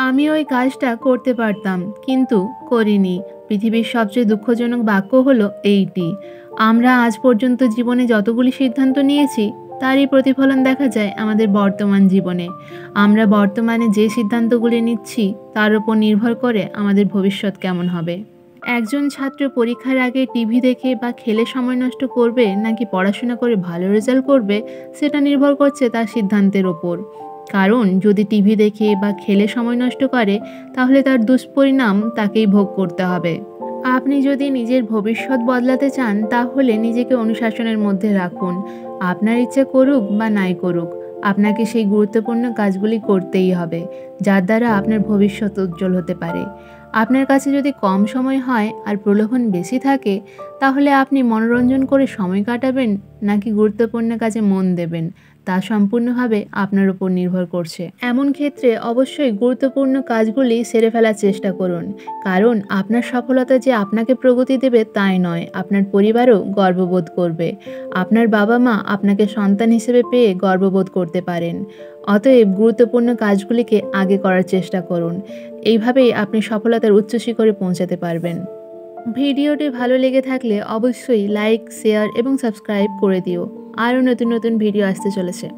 আমি ওই কাজটা করতে পারতাম, কিন্তু করিনি। পৃথিবীর সবচেয়ে দুঃখজনক বাক্য হলো এইটি। আমরা আজ পর্যন্ত জীবনে যতগুলি সিদ্ধান্ত নিয়েছি, তারই প্রতিফলন দেখা যায় আমাদের বর্তমান জীবনে। আমরা বর্তমানে যে সিদ্ধান্তগুলি নিচ্ছি, তার উপর নির্ভর করে আমাদের ভবিষ্যৎ কেমন হবে। একজন ছাত্র পরীক্ষার আগে টিভি দেখে বা খেলে সময় নষ্ট করবে নাকি পড়াশোনা করে ভালো রেজাল্ট করবে, সেটা নির্ভর করছে তার সিদ্ধান্তের ওপর। কারণ যদি টিভি দেখে বা খেলে সময় নষ্ট করে, তাহলে তার দুষ্পরিণাম তাকেই ভোগ করতে হবে। আপনি যদি নিজের ভবিষ্যৎ বদলাতে চান, তাহলে নিজেকে অনুশাসনের মধ্যে রাখুন। আপনার ইচ্ছে করুক বা নাই করুক, আপনাকে সেই গুরুত্বপূর্ণ কাজগুলি করতেই হবে, যার দ্বারা আপনার ভবিষ্যৎ উজ্জ্বল হতে পারে। আপনার কাছে যদি কম সময় হয় আর প্রলোভন বেশি থাকে, তাহলে আপনি মনোরঞ্জন করে সময় কাটাবেন নাকি গুরুত্বপূর্ণ কাজে মন দেবেন, তা সম্পূর্ণভাবে আপনার উপর নির্ভর করছে। এমন ক্ষেত্রে অবশ্যই গুরুত্বপূর্ণ কাজগুলি সেরে ফেলার চেষ্টা করুন। কারণ আপনার সফলতা যে আপনাকে প্রগতি দেবে তাই নয়, আপনার পরিবারও গর্ববোধ করবে। আপনার বাবা মা আপনাকে সন্তান হিসেবে পেয়ে গর্ববোধ করতে পারেন। অতএব গুরুত্বপূর্ণ কাজগুলিকে আগে করার চেষ্টা করুন। এইভাবেই আপনি সফলতার উচ্চ শিখরে পৌঁছাতে পারবেন। ভিডিওটি ভালো লেগে থাকলে অবশ্যই লাইক, শেয়ার এবং সাবস্ক্রাইব করে দিও। আরও নতুন নতুন ভিডিও আসতে চলেছে।